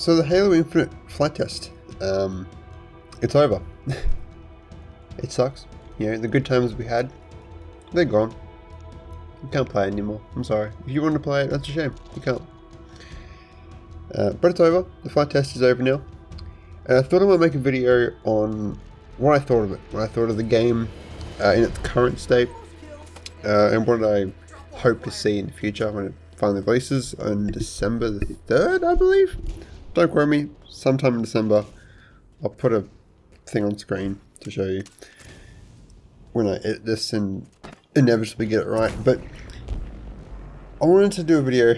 So the Halo Infinite flight test, it's over. It sucks. You know, the good times we had, they're gone. You can't play it anymore. I'm sorry. If you want to play it, that's a shame. You can't. But it's over. The flight test is over now. And I thought I might make a video on what I thought of it. What I thought of the game in its current state. And what I hope to see in the future when it finally releases on December the 3rd, I believe. Don't quote me. Sometime in December, I'll put a thing on screen to show you when I edit this and inevitably get it right. But I wanted to do a video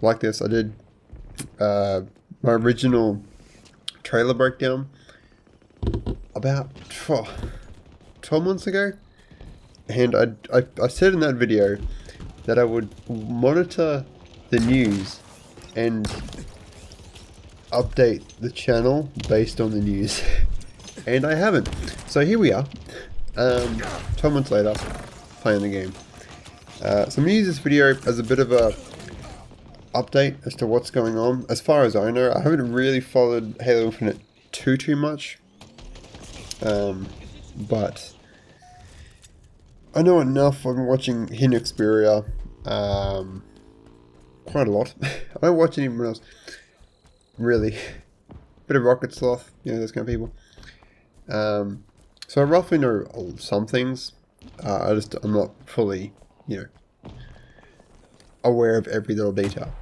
like this. I did my original trailer breakdown about 12 months ago, and I said in that video that I would monitor the news and update the channel based on the news. And I haven't. So here we are, 12 months later, playing the game. So I'm going to use this video as a bit of a update as to what's going on. As far as I know, I haven't really followed Halo Infinite too much. But I know enough. I've been watching HiddenXperia quite a lot. I don't watch anyone else really. Bit of Rocket Sloth, you know, those kind of people. So I roughly know some things. I'm not fully, you know, aware of every little detail.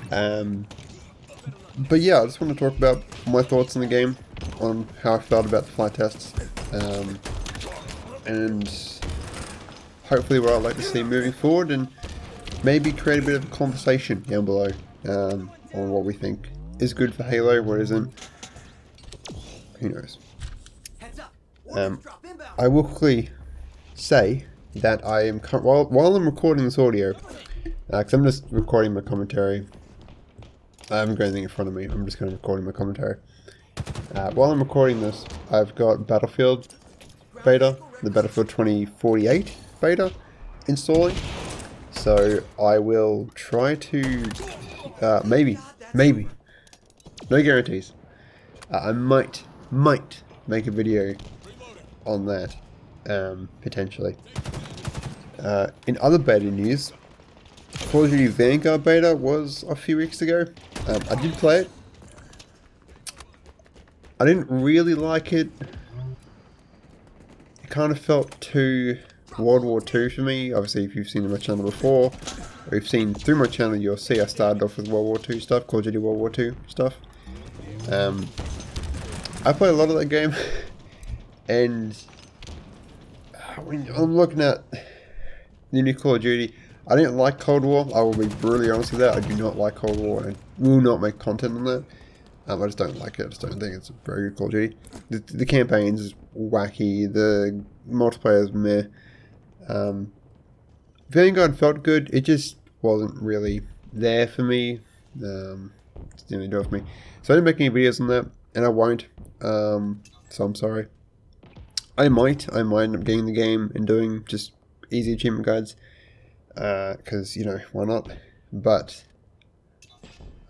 But yeah, I just want to talk about my thoughts on the game, on how I felt about the flight tests, and hopefully what I'd like to see moving forward, and maybe create a bit of a conversation down below on what we think is good for Halo, what isn't. Who knows? I will quickly say that I am while I'm recording this audio, because I'm just recording my commentary. I haven't got anything in front of me. I'm just kind of recording my commentary. While I'm recording this, I've got Battlefield beta, the Battlefield 2048 beta installing. So I will try to maybe, no guarantees. I might make a video on that, potentially. In other beta news, Call of Duty Vanguard beta was a few weeks ago. I did play it. I didn't really like it. It kind of felt too World War II for me. Obviously, if you've seen my channel before, or you've seen through my channel, you'll see I started off with World War II stuff, Call of Duty World War II stuff. I played a lot of that game, and when I'm looking at the new Call of Duty, I didn't like Cold War. I will be brutally honest with that. I do not like Cold War, and I will not make content on that. I just don't like it. I just don't think it's a very good Call of Duty. The campaign's wacky. The multiplayer's meh. Vanguard felt good. It just wasn't really there for me. It didn't really do it for me. So I didn't make any videos on that, and I won't. So I'm sorry. I might end up getting the game and doing just easy achievement guides. Because, you know, why not? But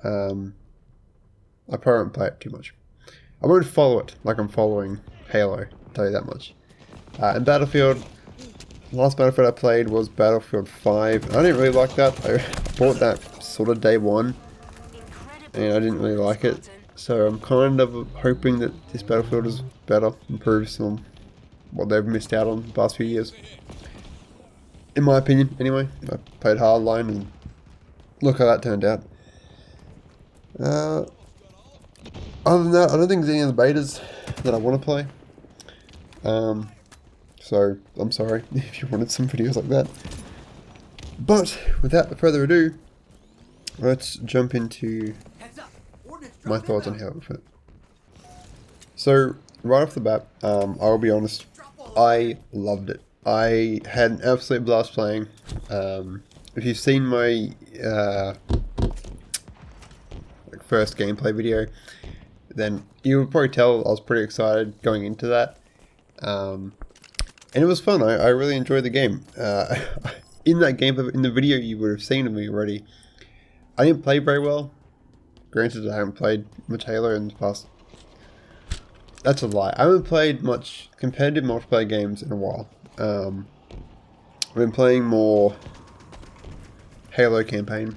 I probably won't play it too much. I won't follow it like I'm following Halo, I'll tell you that much. And Battlefield, the last Battlefield I played was Battlefield 5. I didn't really like that. I bought that sort of day one, and I didn't really like it. So I'm kind of hoping that this Battlefield is better, improves on what they've missed out on the past few years. In my opinion, anyway. I played Hardline, and look how that turned out. Other than that, I don't think there's any other betas that I want to play. So, I'm sorry if you wanted some videos like that. But, without further ado, let's jump into my thoughts on Halo Infinite. So, right off the bat, I'll be honest, I loved it. I had an absolute blast playing. If you've seen my first gameplay video, then you would probably tell I was pretty excited going into that. And it was fun. I really enjoyed the game. In that game, in the video you would have seen of me already, I didn't play very well. Granted, I haven't played much Halo in the past. That's a lie. I haven't played much competitive multiplayer games in a while. I've been playing more Halo campaign,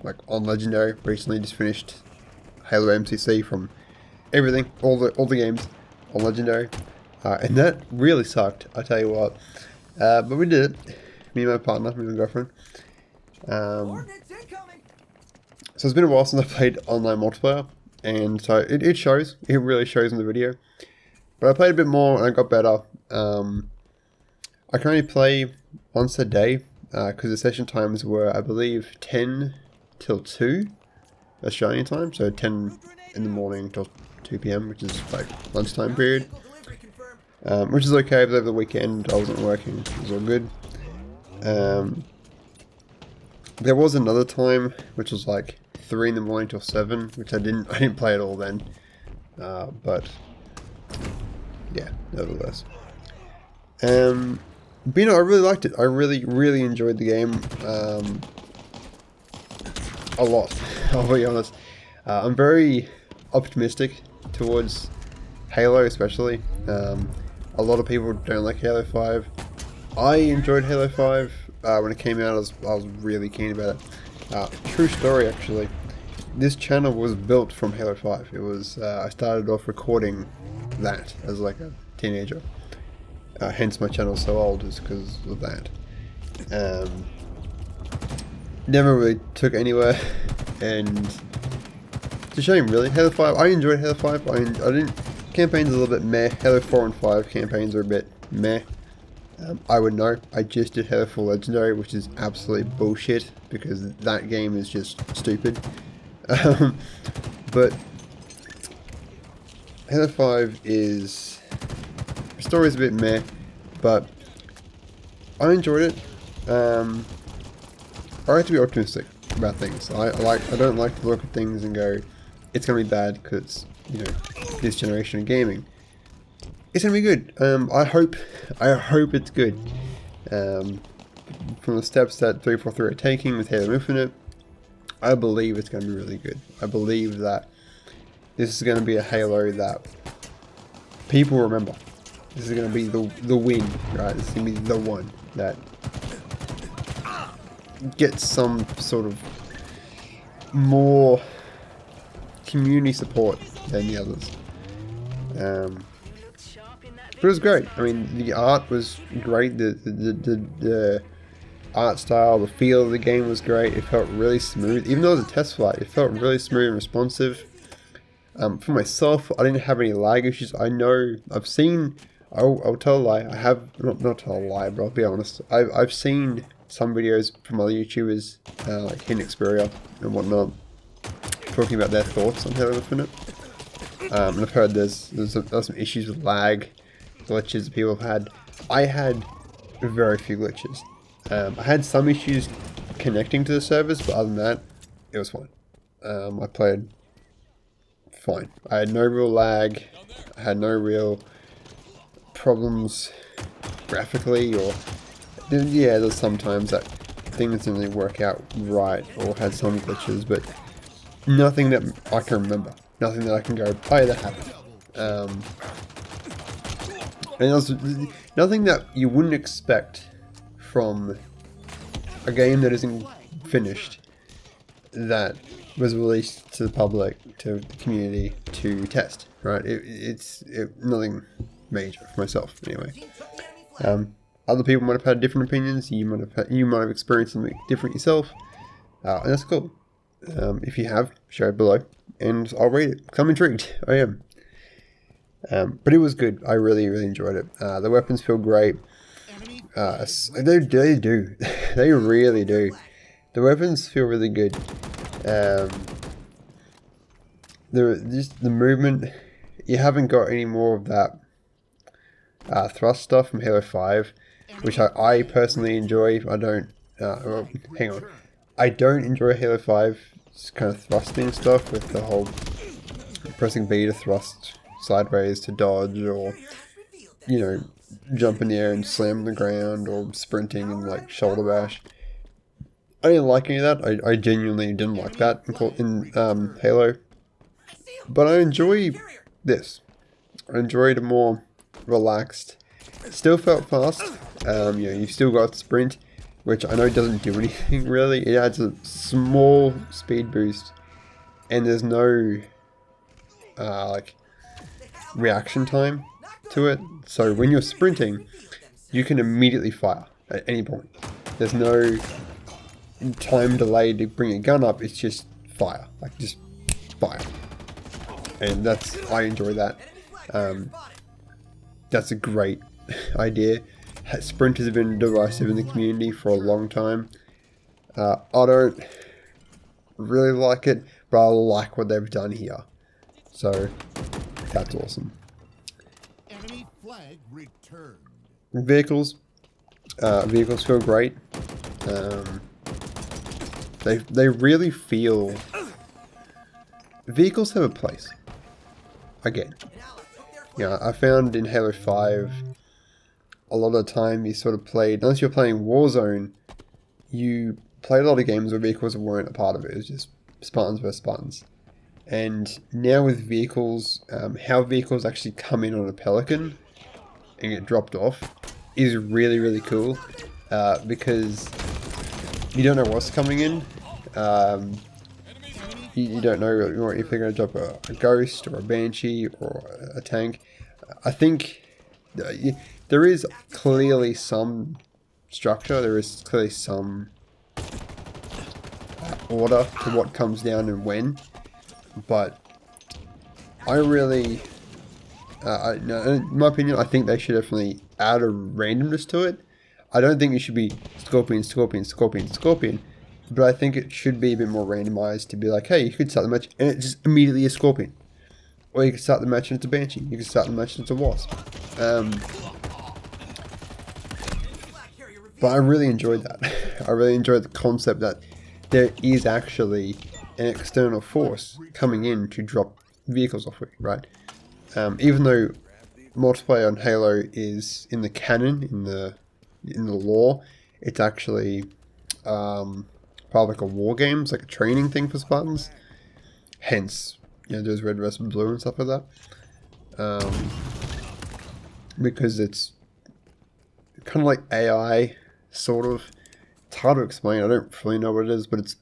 like on Legendary. Recently, just finished Halo MCC from everything, all the games on Legendary, and that really sucked. I tell you what, but we did it. Me and my partner, me and my girlfriend. So it's been a while since I played online multiplayer, and so it shows. It really shows in the video. But I played a bit more and I got better. I can only play once a day because the session times were, I believe, 10 till 2 Australian time. So 10 in the morning till 2 p.m, which is like lunchtime period. Which is okay, but over the weekend I wasn't working. It was all good. There was another time which was like 3 in the morning till 7, which I didn't play at all then. But yeah, nevertheless. But you know, I really liked it. I really enjoyed the game. A lot, I'll be honest. I'm very optimistic towards Halo, especially. A lot of people don't like Halo 5. I enjoyed Halo 5 when it came out. I was really keen about it. True story, actually. This channel was built from Halo 5. It was I started off recording that as like a teenager. Hence my channel's so old, is because of that. Never really took anywhere, and it's a shame, really. Halo 5, I enjoyed Halo 5. I didn't. Campaigns are a little bit meh. Halo 4 and 5 campaigns are a bit meh. I would know. I just did Halo 4 Legendary, which is absolutely bullshit because that game is just stupid. But Halo 5 is, the story's a bit meh, but I enjoyed it. I like to be optimistic about things. I don't like to look at things and go, it's gonna be bad because, you know, this generation of gaming. It's gonna be good. I hope it's good. From the steps that 343 are taking with Halo Infinite, I believe it's gonna be really good. I believe that this is gonna be a Halo that people remember. This is gonna be the win, right? This is gonna be the one that gets some sort of more community support than the others. But it was great. I mean, the art was great. The art style, the feel of the game was great. It felt really smooth. Even though it was a test flight, it felt really smooth and responsive. For myself, I didn't have any lag issues. I know, I've seen, I'll tell a lie. I have, not tell a lie, but I'll be honest. I've seen some videos from other YouTubers, like HiddenXperia and whatnot, talking about their thoughts on Halo Infinite. And I've heard there's some issues with lag, glitches that people have had. I had very few glitches. I had some issues connecting to the servers, but other than that, it was fine. I played fine. I had no real lag. I had no real problems graphically, or yeah, there's sometimes that things didn't really work out right or had some glitches, but nothing that I can remember. Nothing that I can go, oh yeah, that happened. And also, nothing that you wouldn't expect from a game that isn't finished, that was released to the public, to the community, to test, right? It's nothing major for myself, anyway. Other people might have had different opinions. You might have experienced something different yourself, and that's cool. If you have, share it below, and I'll read it. I'm intrigued. I am. But it was good. I really enjoyed it. The weapons feel great. They do. They really do. The weapons feel really good. The movement. You haven't got any more of that thrust stuff from Halo 5, which I personally enjoy. I don't. Well, hang on. I don't enjoy Halo 5's kind of thrusting stuff with the whole pressing B to thrust sideways to dodge, or, you know, jump in the air and slam on the ground, or sprinting and like shoulder bash. I didn't like any of that. I genuinely didn't like that in Halo. But I enjoy this. I enjoyed a more relaxed. Still felt fast. You still got sprint, which I know doesn't do anything really. It adds a small speed boost, and there's no like reaction time to it. So when you're sprinting, you can immediately fire at any point. There's no time delay to bring a gun up. It's just fire, like just fire, and I enjoy that. That's a great idea. Sprinters have been divisive in the community for a long time. I don't really like it, but I like what they've done here. So that's awesome. Enemy flag returned. Vehicles feel great. They really feel. Vehicles have a place. Again. Yeah, I found in Halo 5, a lot of the time you sort of played, unless you're playing Warzone, you played a lot of games where vehicles weren't a part of it. It was just Spartans versus Spartans. And now with vehicles, how vehicles actually come in on a Pelican and get dropped off is really, really cool. Because you don't know what's coming in. You don't know if they're going to drop a ghost or a banshee or a tank. I think there is clearly some structure. There is clearly some order to what comes down and when. But I really, in my opinion, I think they should definitely add a randomness to it. I don't think it should be Scorpion, Scorpion, Scorpion, Scorpion. But I think it should be a bit more randomized to be like, hey, you could start the match and it just immediately is Scorpion. Or you could start the match and it's a Banshee. You could start the match and it's a Wasp. But I really enjoyed that. I really enjoyed the concept that there is actually an external force coming in to drop vehicles off with you, right? Even though multiplayer on Halo is in the canon, in the lore, it's actually part of like a war game, it's like a training thing for Spartans. Hence, there's red versus blue and stuff like that. Because it's kind of like AI, sort of. It's hard to explain. I don't really know what it is, but it's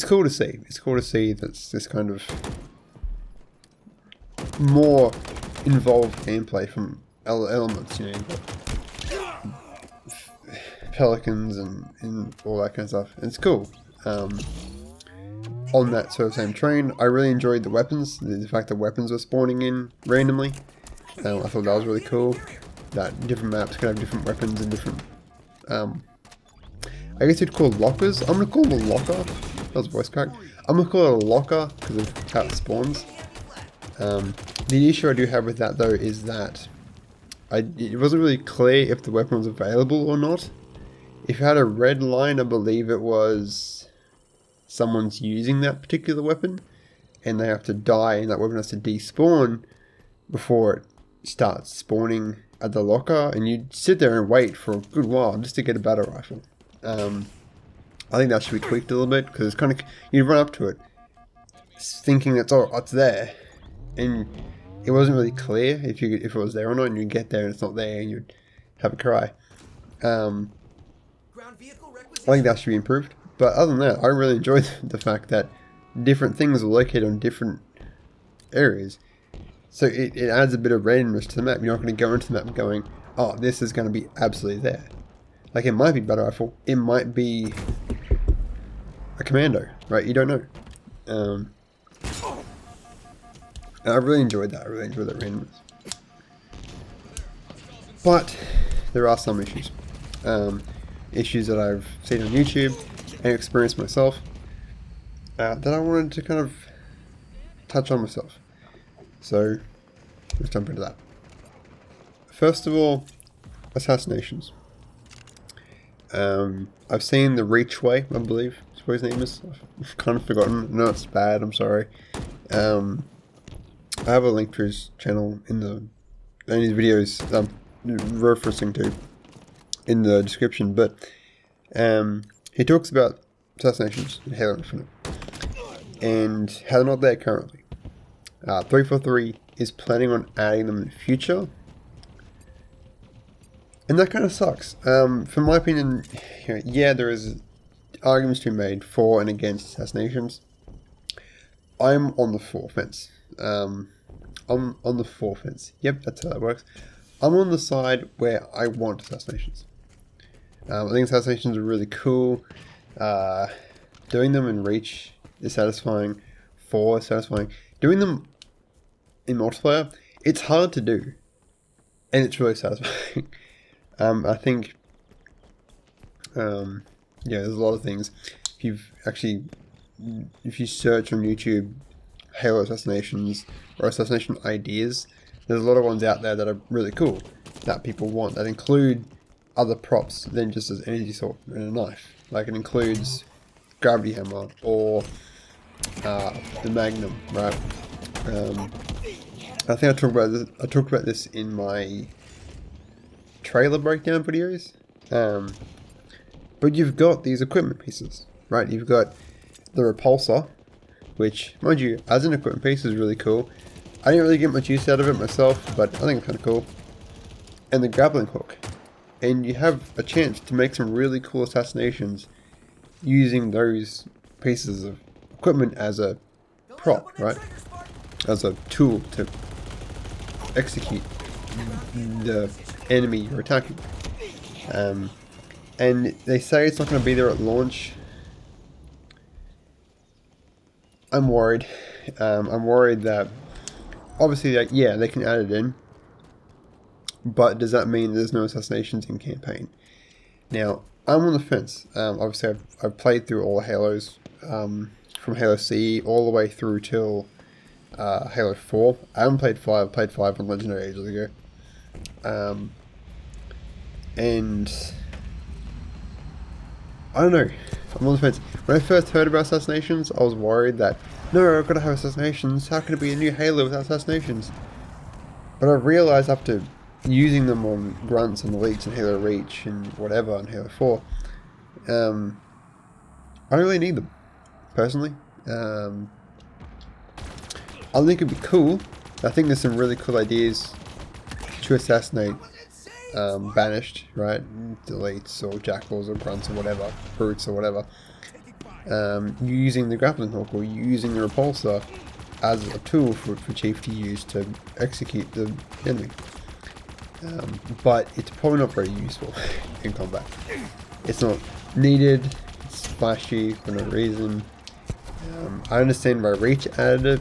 cool to see. It's cool to see that's this kind of more involved gameplay from elements. You've got pelicans and all that kind of stuff. And it's cool. On that sort of same train, I really enjoyed the weapons. The fact that weapons were spawning in randomly. I thought that was really cool. That different maps can have different weapons and different... I guess you'd call lockers. I'm going to call them a locker. That was voice crack. I'm going to call it a locker because of how it spawns. The issue I do have with that though is that it wasn't really clear if the weapon was available or not. If you had a red line, I believe it was someone's using that particular weapon and they have to die and that weapon has to despawn before it starts spawning at the locker, and you'd sit there and wait for a good while just to get a battle rifle. I think that should be tweaked a little bit because it's kind of, you run up to it thinking it's there, and it wasn't really clear if it was there or not, and you get there and it's not there and you'd have a cry. I think that should be improved. But other than that, I really enjoyed the fact that different things are located on different areas. So it adds a bit of randomness to the map. You're not going to go into the map going, oh, this is going to be absolutely there. Like, it might be battle rifle. It might be a commando, right? You don't know. I really enjoyed that. I really enjoyed that randomness. But there are some issues. Issues that I've seen on YouTube and experienced myself that I wanted to kind of touch on myself. So let's jump into that. First of all, Assassinations. I've seen the Reach Way, I believe is what his name is. I've kind of forgotten. No, it's bad. I'm sorry. I have a link to his channel in his videos I'm referencing to in the description. But He talks about assassinations in Halo Infinite and how they're not there currently. 343 is planning on adding them in the future, and that kind of sucks. From my opinion, yeah, there is arguments to be made for and against assassinations. I'm on the for fence. I'm on the for fence. Yep, that's how that works. I'm on the side where I want assassinations. I think assassinations are really cool. Doing them in Reach is satisfying. 4 is satisfying. Doing them in multiplayer, it's hard to do, and it's really satisfying. I think, yeah, there's a lot of things. If you search on YouTube Halo assassinations or assassination ideas, there's a lot of ones out there that are really cool that people want, that include other props than just an energy sword and a knife. Like, it includes gravity hammer or the Magnum, right? I think I talked about this in my trailer breakdown videos. But you've got these equipment pieces, right? You've got the repulsor, which, mind you, as an equipment piece is really cool. I didn't really get much use out of it myself, but I think it's kind of cool. And the grappling hook. And you have a chance to make some really cool assassinations using those pieces of equipment as a prop, right? As a tool to execute the enemy you're attacking. And they say it's not going to be there at launch. I'm worried. I'm worried that obviously, yeah, they can add it in, but does that mean there's no assassinations in campaign? Now, I'm on the fence. Obviously, I've played through all the Halos, from Halo C all the way through till Halo 4. I haven't played 5. I played 5 on Legendary ages ago. And I don't know. I'm on the fence. When I first heard about assassinations, I was worried that, no, I've got to have assassinations. How can it be a new Halo without assassinations? But I realized after using them on grunts and elites and Halo Reach and whatever on Halo 4, I don't really need them, personally. I think it'd be cool. I think there's some really cool ideas to assassinate banished, right? Deletes or jackals or grunts or whatever, brutes or whatever. Using the grappling hook or using the repulsor as a tool for Chief to use to execute the enemy. But it's probably not very useful in combat. It's not needed, it's flashy for no reason. I understand why Reach added it,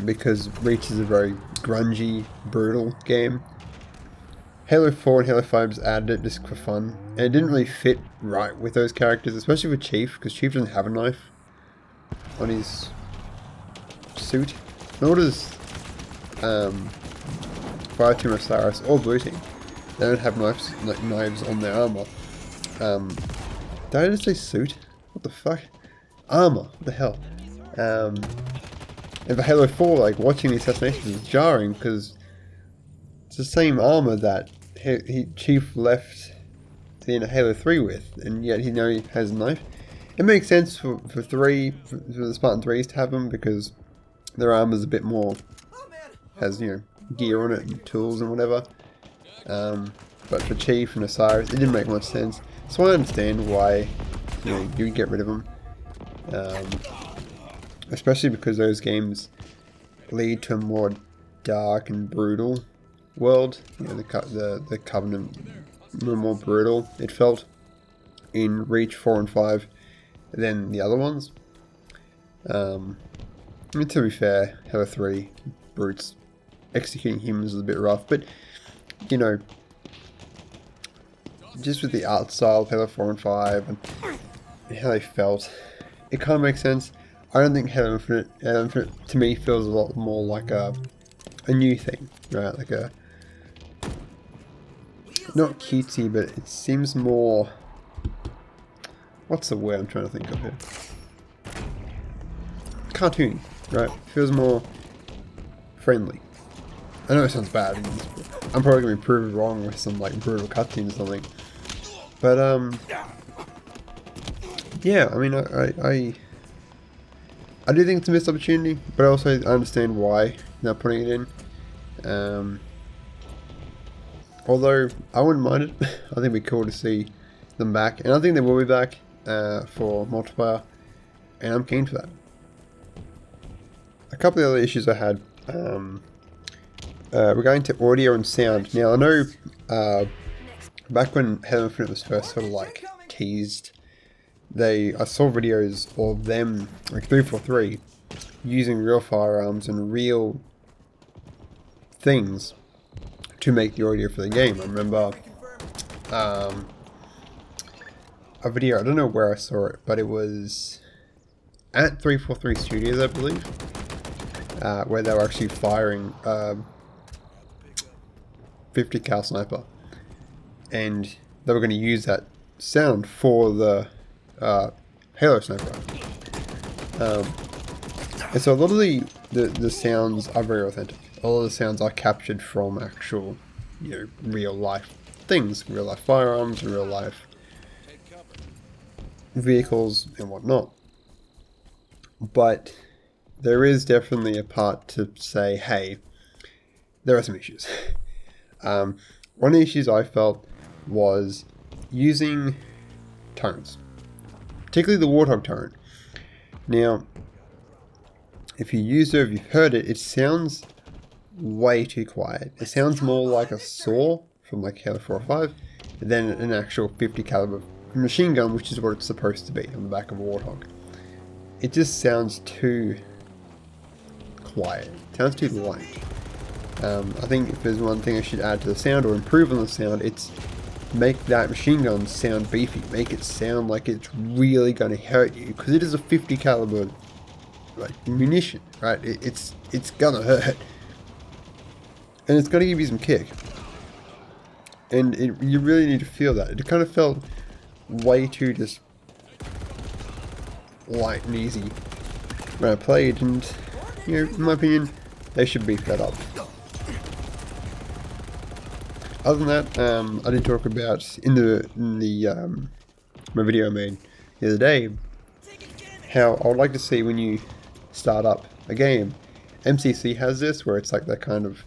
because Reach is a very grungy, brutal game. Halo 4 and Halo 5 just added it just for fun, and it didn't really fit right with those characters, especially with Chief, because Chief doesn't have a knife on his suit, nor does Fireteam Osiris or Blue Team. They don't have knives on their armor. Did I just say suit? What the fuck? Armor, what the hell? And for Halo 4, like, watching the assassinations is jarring, because it's the same armor that Chief left in Halo 3 with, and yet he has a knife. It makes sense for the Spartan 3s to have them, because their armor's a bit more, has, gear on it and tools and whatever. But for Chief and Osiris, it didn't make much sense. So I understand why you get rid of them. Especially because those games lead to a more dark and brutal world. The Covenant were more brutal, it felt, in Reach 4 and 5 than the other ones. To be fair, Halo 3 brutes executing humans is a bit rough, but just with the art style of Halo 4 and 5 and how they felt, it kind of makes sense. I don't think Halo Infinite to me feels a lot more like a new thing, right? Like a, not cutesy, but it seems more, what's the word I'm trying to think of here? Cartoony, right? Feels more friendly. I know it sounds bad. I'm probably going to be proved wrong with some brutal cutscenes or something. But yeah, I mean, I do think it's a missed opportunity, but also I understand why they're putting it in. Although I wouldn't mind it. I think it'd be cool to see them back, and I think they will be back for multiplayer, and I'm keen for that. A couple of other issues I had. Regarding to audio and sound. Now I know back when Halo Infinite was first sort of like teased, I saw videos of them, like 343, using real firearms and real things to make the audio for the game. I remember a video, I don't know where I saw it, but it was at 343 Studios, I believe, where they were actually firing 50 cal sniper, and they were going to use that sound for the Halo sniper. And so a lot of the sounds are very authentic. A lot of the sounds are captured from actual, real life things, real life firearms, real life vehicles and whatnot. But there is definitely a part to say, hey, there are some issues. One of the issues I felt was using tones, particularly the Warthog tone. Now, if you've heard it, it sounds way too quiet. It sounds more like a saw from like Halo 4 or 5 than an actual 50 caliber machine gun, which is what it's supposed to be on the back of a Warthog. It just sounds too quiet. It sounds too light. I think if there's one thing I should add to the sound or improve on the sound, it's make that machine gun sound beefy. Make it sound like it's really going to hurt you, because it is a 50 caliber like munition, right? It's gonna hurt, and it's gonna give you some kick, and you really need to feel that. It kind of felt way too just light and easy when I played, and in my opinion, they should beef that up. Other than that, I did talk about in the my video I made the other day how I would like to see when you start up a game. MCC has this where it's like that kind of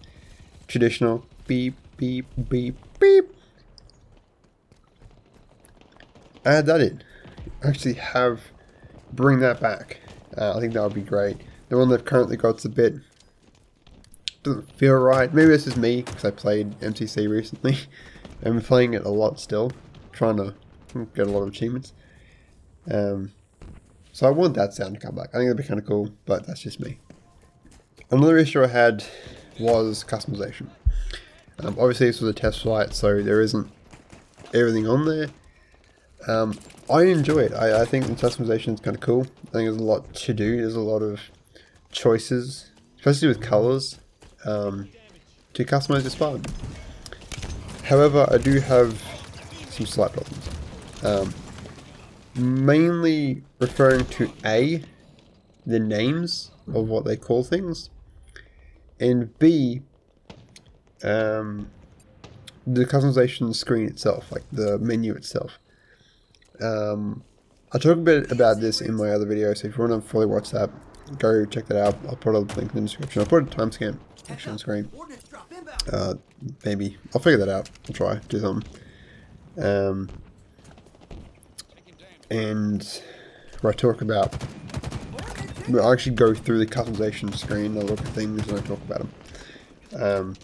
traditional beep beep beep beep. Add that in. Actually bring that back. I think that would be great. The one they've currently got's a bit doesn't feel right. Maybe this is me because I played MCC recently. I'm playing it a lot still, trying to get a lot of achievements. So I want that sound to come back. I think that'd be kind of cool, but that's just me. Another issue I had was customization. Obviously this was a test flight, so there isn't everything on there. I enjoy it. I think the customization is kind of cool. I think there's a lot to do. There's a lot of choices, especially with colors, to customize your Spartan. However, I do have some slight problems. Mainly referring to A, the names of what they call things, and B, the customization screen itself, like the menu itself. I talk a bit about this in my other video, so if you want to fully watch that, go check that out. I'll put a link in the description. I'll put a timestamp actually on screen. Maybe. I'll figure that out. I'll try. Do something. And where I talk about... I actually go through the customization screen, I look at things and I talk about them.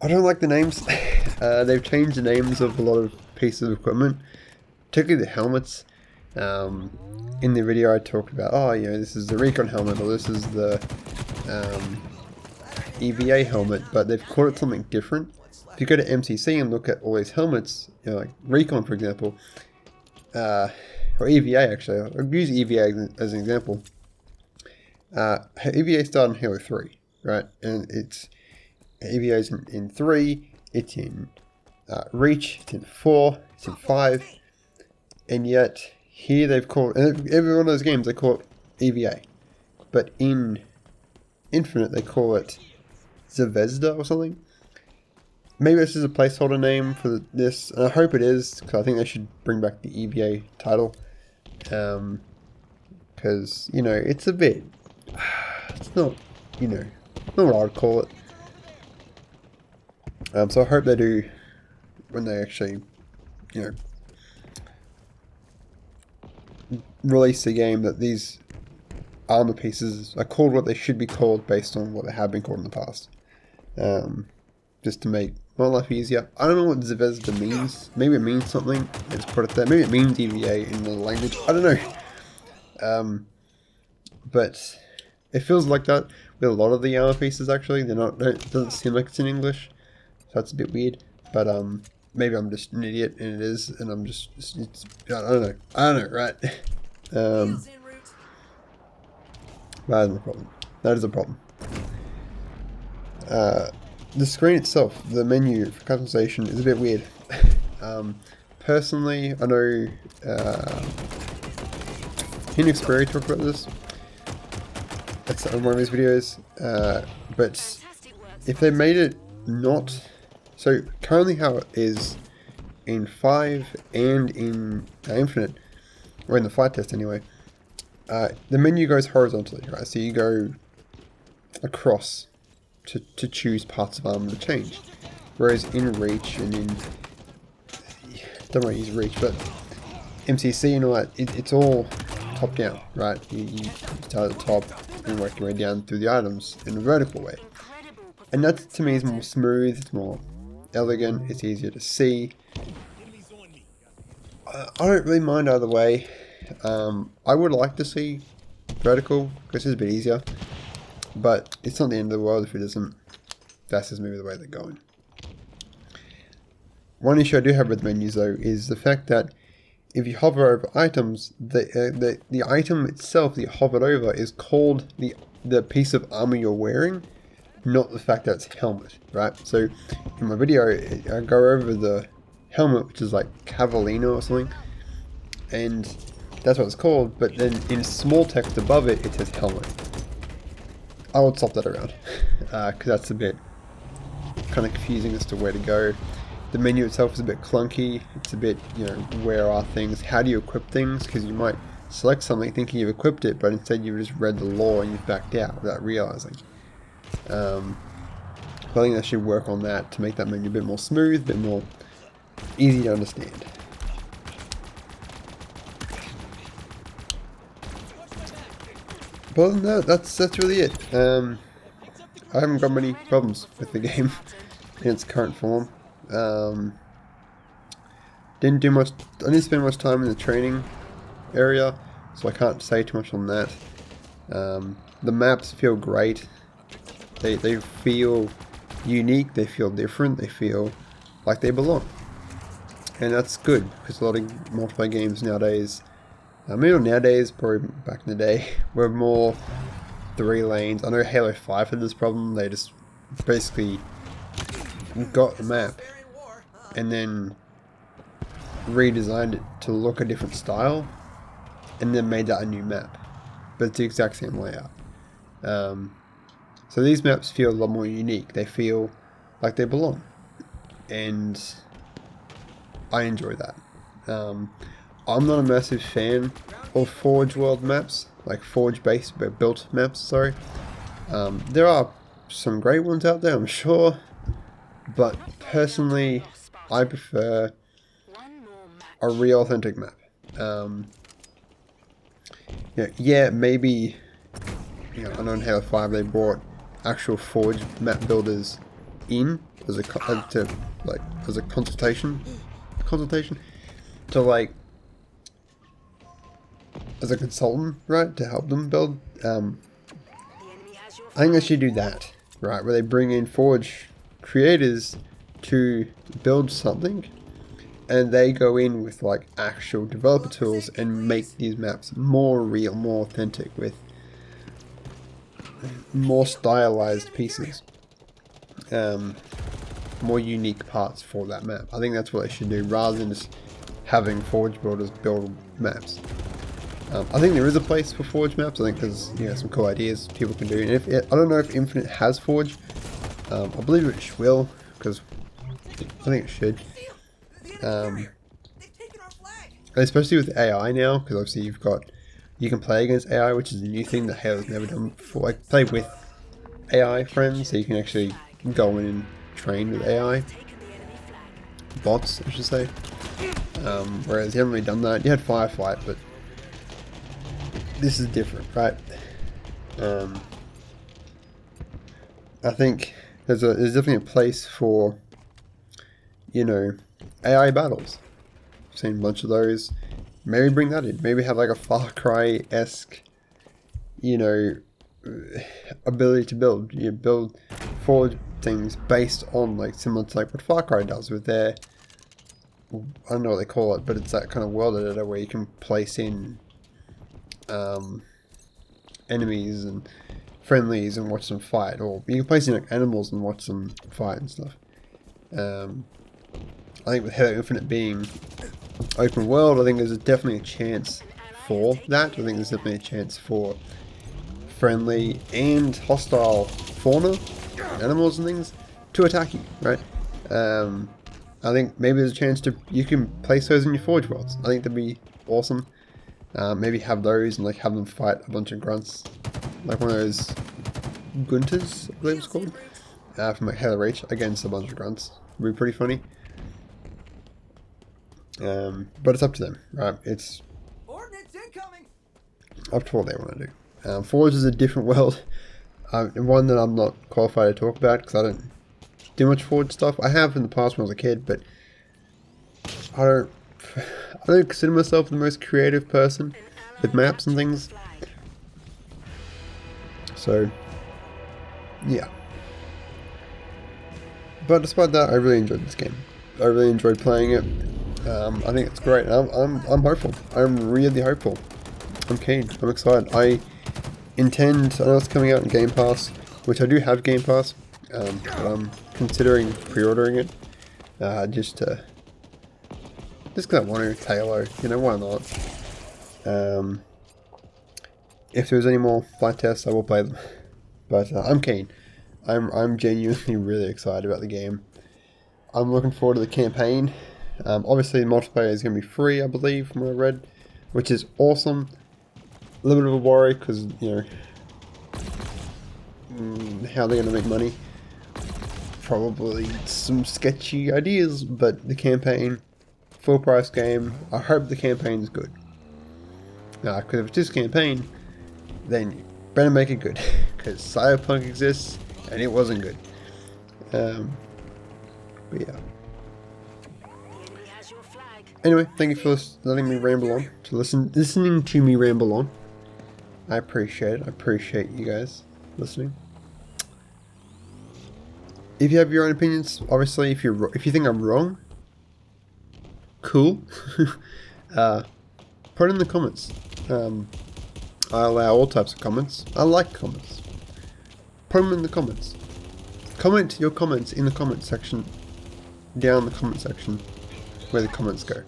I don't like the names. They've changed the names of a lot of pieces of equipment, particularly the helmets. In the video I talked about, this is the Recon helmet, or this is the EVA helmet, but they've called it something different. If you go to MCC and look at all these helmets, like Recon for example, or EVA actually, I'll use EVA as an example. EVA started in Halo 3, right? And it's EVA's in 3, it's in Reach, it's in 4, it's in 5, and yet here they've called, every one of those games they call it EVA, but in Infinite they call it Zvezda or something. maybe this is a placeholder name for this, and I hope it is, because I think they should bring back the EVA title. Because, you know, it's a bit, it's not, you know, not what I would call it. So I hope they do, when they actually, you know, release the game, that these armor pieces are called what they should be called based on what they have been called in the past. Just to make my life easier. I don't know what Zvezda means. Maybe it means something. Let's put it there. Maybe it means EVA in the language. I don't know. But it feels like that with a lot of the armor pieces. Actually, they're not. It doesn't seem like it's in English, so that's a bit weird. But maybe I'm just an idiot and it is, and I'm just. It's, I don't know. I don't know. Right. That is a problem. That is a problem. The screen itself, the menu for customization, is a bit weird. Personally, I know HiddenXperia talked about this. That's on one of his videos. But if they made it not... So, currently how it is in 5 and in Infinite, or in the flight test anyway, the menu goes horizontally, right? So you go across to choose parts of armor to change. Whereas in Reach and in... Don't want to use Reach, but MCC and all that, it's all top down, right? You start at the top and work your way down through the items in a vertical way. And that to me is more smooth, it's more elegant, it's easier to see. I don't really mind either way. I would like to see vertical, because it's a bit easier. But it's not the end of the world if it isn't. That's just maybe the way they're going. One issue I do have with menus though is the fact that if you hover over items, the item itself that you hovered over is called the piece of armor you're wearing, not the fact that it's helmet, right? So in my video, I go over the helmet, which is like Cavallino or something, and that's what it's called, but then in small text above it, it says helmet. I would swap that around, because that's a bit kind of confusing as to where to go. The menu itself is a bit clunky. It's a bit, you know, where are things? How do you equip things? Because you might select something thinking you've equipped it, but instead you've just read the lore and you've backed out without realizing. I think they should work on that to make that menu a bit more smooth, a bit more easy to understand. But other than that, that's really it. I haven't got many problems with the game in its current form. Didn't do much. I didn't spend much time in the training area, so I can't say too much on that. The maps feel great. They feel unique. They feel different. They feel like they belong, and that's good because a lot of multiplayer games nowadays. Maybe not nowadays, probably back in the day, were more 3 lanes. I know Halo 5 had this problem. They just basically got the map and then redesigned it to look a different style and then made that a new map. But it's the exact same layout. So these maps feel a lot more unique. They feel like they belong. And I enjoy that. I'm not a massive fan of Forge World maps, like Forge-based but built maps, sorry. There are some great ones out there, I'm sure, but personally, I prefer a real authentic map. Yeah, maybe, I know in Halo 5 they brought actual Forge map builders in as a consultation to like as a consultant, right, to help them build. I think they should do that, right, where they bring in Forge creators to build something, and they go in with like actual developer tools and make these maps more real, more authentic, with more stylized pieces, more unique parts for that map. I think that's what they should do, rather than just having Forge builders build maps. I think there is a place for Forge maps. I think there's some cool ideas people can do. And I don't know if Infinite has Forge. I believe it will, because I think it should. Especially with AI now, because obviously you can play against AI, which is a new thing that Halo's never done before. Like play with AI friends, so you can actually go in and train with AI bots, I should say. Whereas you haven't really done that. You had Firefight, but this is different, right? I think there's definitely a place for, you know, AI battles. I've seen a bunch of those. Maybe bring that in. Maybe have like a Far Cry-esque, you know, ability to build. You build forward things based on like similar to like what Far Cry does with their, I don't know what they call it, but it's that kind of world editor where you can place in enemies and friendlies and watch them fight, or you can place in like animals and watch them fight and stuff. I think with Halo Infinite being open world, I think there's definitely a chance for that. I think there's definitely a chance for friendly and hostile fauna, animals and things, to attack you, right? I think maybe there's a chance you can place those in your Forge worlds. I think that'd be awesome. Maybe have those and like have them fight a bunch of grunts, like one of those Gunters, I believe it's called, from like Halo Reach against a bunch of grunts. Would be pretty funny. But it's up to them, right? It's up to what they want to do. Forge is a different world, and one that I'm not qualified to talk about because I don't do much Forge stuff. I have in the past when I was a kid, but I don't consider myself the most creative person with maps and things. So, yeah. But despite that, I really enjoyed this game. I really enjoyed playing it. I think it's great. I'm hopeful. I'm really hopeful. I'm keen. I'm excited. I know it's coming out in Game Pass, which I do have Game Pass, but I'm considering pre-ordering it, just because I want to Halo. You know, why not? If there's any more flight tests, I will play them. But I'm keen. I'm genuinely really excited about the game. I'm looking forward to the campaign. Obviously, the multiplayer is going to be free, I believe, from what I read, which is awesome. A little bit of a worry because, you know, how they're going to make money. Probably some sketchy ideas, but the campaign, full price game. I hope the campaign's good. Because if it's just campaign, then you better make it good. Because Cyberpunk exists, and it wasn't good. But yeah. Anyway, thank you for letting me ramble on, listening to me ramble on. I appreciate it. I appreciate you guys listening. If you have your own opinions, obviously, if you think I'm wrong, cool. Put it in the comments. I allow all types of comments. I like comments. Put them in the comments. Comment your comments in the comment section, down the comment section, where the comments go.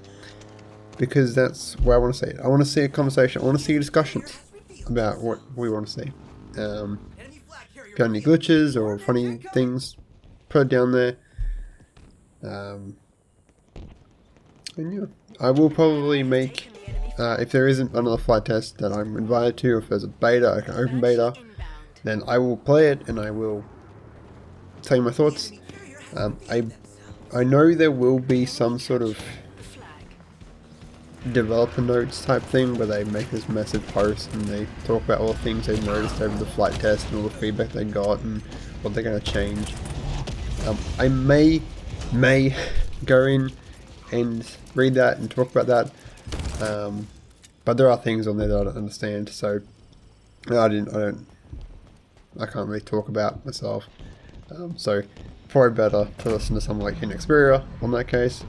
Because that's where I want to see it. I want to see a conversation. I want to see discussions about what we want to see. If you have any glitches or funny things, put it down there. And yeah, I will probably make, if there isn't another flight test that I'm invited to, or if there's a beta, like an open beta, then I will play it and I will tell you my thoughts. I know there will be some sort of developer notes type thing where they make this massive post and they talk about all the things they noticed over the flight test and all the feedback they got and what they're going to change. I may go in and read that and talk about that, but there are things on there that I don't understand, so I can't really talk about myself. So probably better to listen to someone like HiddenXperia on that case.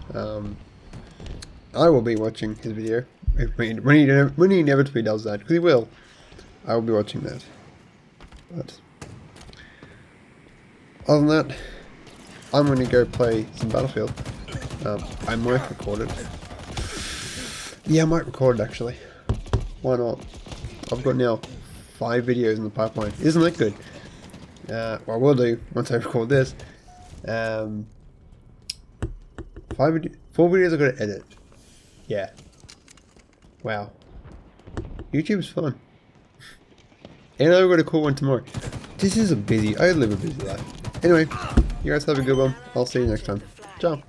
I will be watching his video when he inevitably does that, because he will. I will be watching that. But other than that, I'm going to go play some Battlefield. I might record it. Yeah, I might record it actually. Why not? I've got now 5 videos in the pipeline. Isn't that good? What I will do once I record this, 4 videos I gotta edit. Yeah. Wow. YouTube's fun. And I've got a cool one tomorrow. I live a busy life. Anyway, you guys have a good one. I'll see you next time. Ciao.